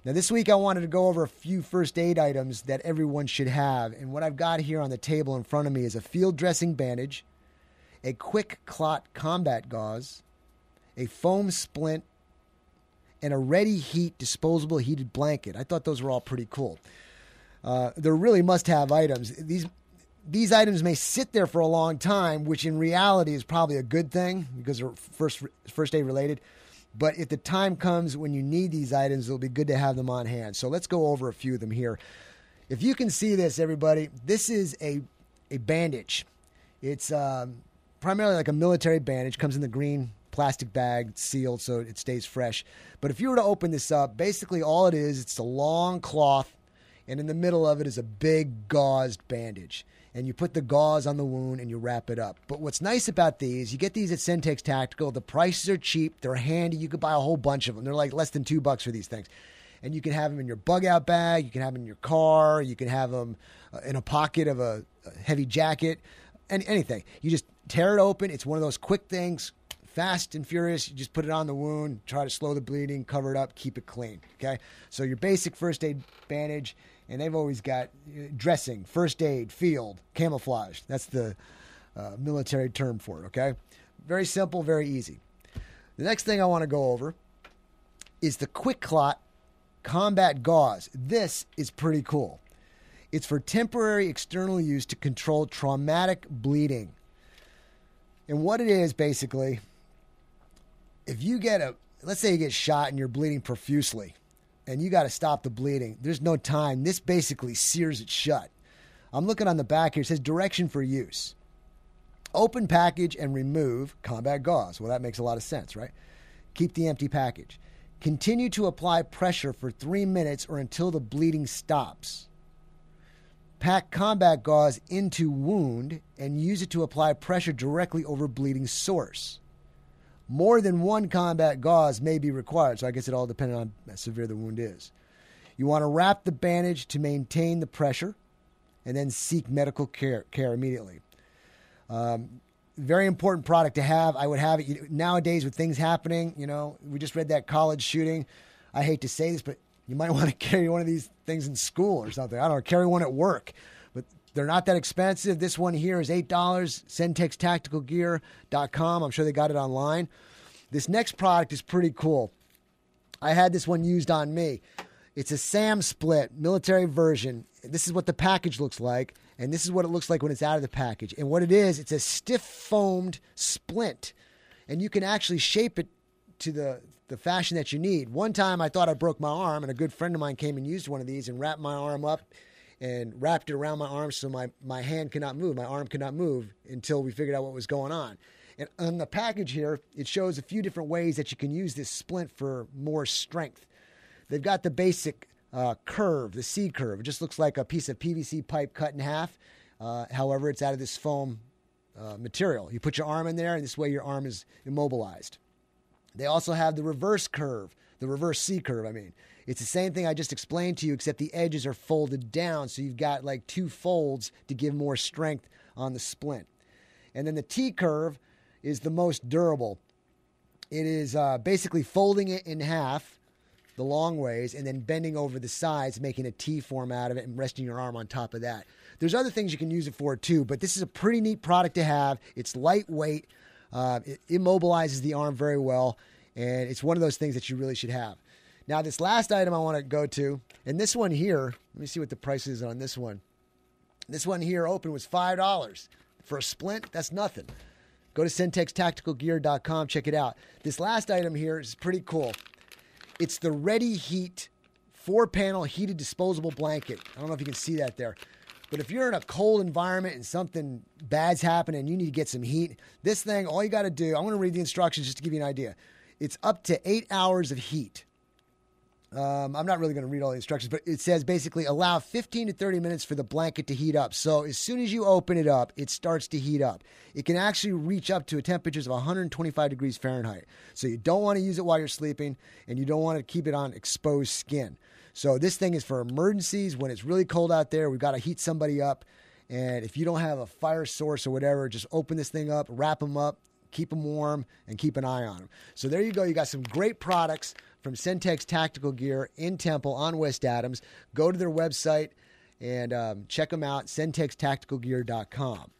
Now, this week I wanted to go over a few first aid items that everyone should have. And what I've got here on the table in front of me is a field dressing bandage, a quick clot combat gauze, a foam splint, and a ready heat disposable heated blanket. I thought those were all pretty cool. They're really must-have items. These items may sit there for a long time, which in reality is probably a good thing because they're first aid related. But if the time comes when you need these items, it'll be good to have them on hand. So let's go over a few of them here. If you can see this, everybody, this is a bandage. It's primarily like a military bandage. Comes in the green plastic bag, sealed so it stays fresh. But if you were to open this up, basically all it is, it's a long cloth, and in the middle of it is a big gauzed bandage. And you put the gauze on the wound and you wrap it up. But what's nice about these, you get these at CenTex Tactical. The prices are cheap. They're handy. You could buy a whole bunch of them. They're like less than $2 for these things. And you can have them in your bug out bag. You can have them in your car. You can have them in a pocket of a heavy jacket. Anything. You just tear it open. It's one of those quick things, fast and furious. You just put it on the wound, try to slow the bleeding, cover it up, keep it clean. Okay? So your basic first aid bandage. And they've always got dressing, first aid, field, camouflage. That's the military term for it, okay? Very simple, very easy. The next thing I want to go over is the quick clot combat gauze. This is pretty cool. It's for temporary external use to control traumatic bleeding. And what it is, basically, if you let's say you get shot and you're bleeding profusely, and you got to stop the bleeding. There's no time. This basically sears it shut. I'm looking on the back here. It says direction for use. Open package and remove combat gauze. Well, that makes a lot of sense, right? Keep the empty package. Continue to apply pressure for 3 minutes or until the bleeding stops. Pack combat gauze into wound and use it to apply pressure directly over bleeding source. More than one combat gauze may be required, so I guess it all depends on how severe the wound is. You want to wrap the bandage to maintain the pressure and then seek medical care immediately. Very important product to have. I would have it nowadays with things happening. You know, we just read that college shooting. I hate to say this, but you might want to carry one of these things in school or something. I don't know, carry one at work. But they're not that expensive. This one here is $8, CenTexTacticalGear.com. I'm sure they got it online. This next product is pretty cool. I had this one used on me. It's a SAM split, military version. This is what the package looks like, and this is what it looks like when it's out of the package. And what it is, it's a stiff foamed splint, and you can actually shape it to the fashion that you need. One time I thought I broke my arm, and a good friend of mine came and used one of these and wrapped my arm up and wrapped it around my arm so my hand could not move, my arm could not move until we figured out what was going on. And on the package here, it shows a few different ways that you can use this splint for more strength. They've got the basic curve, the C curve. It just looks like a piece of PVC pipe cut in half. However, it's out of this foam material. You put your arm in there, and this way your arm is immobilized. They also have the reverse curve, the reverse C curve, I mean. It's the same thing I just explained to you, except the edges are folded down, so you've got like two folds to give more strength on the splint. And then the T curve is the most durable. It is basically folding it in half the long ways and then bending over the sides, making a T form out of it and resting your arm on top of that. There's other things you can use it for too, but this is a pretty neat product to have. It's lightweight. It immobilizes the arm very well, and it's one of those things that you really should have. Now, this last item I want to go to, and this one here, let me see what the price is on this one. This one here open was $5. For a splint, that's nothing. Go to CenTexTacticalGear.com, check it out. This last item here is pretty cool. It's the Ready Heat 4-panel heated disposable blanket. I don't know if you can see that there. But if you're in a cold environment and something bad's happening and you need to get some heat, this thing, all you got to do, I'm going to read the instructions just to give you an idea. It's up to 8 hours of heat. I'm not really going to read all the instructions, but it says basically allow 15 to 30 minutes for the blanket to heat up. So as soon as you open it up, it starts to heat up. It can actually reach up to temperatures of 125 degrees Fahrenheit. So you don't want to use it while you're sleeping, and you don't want to keep it on exposed skin. So this thing is for emergencies when it's really cold out there. We've got to heat somebody up. And if you don't have a fire source or whatever, just open this thing up, wrap them up, keep them warm, and keep an eye on them. So there you go. You got some great products from CenTex Tactical Gear in Temple on West Adams. Go to their website and check them out, centextacticalgear.com.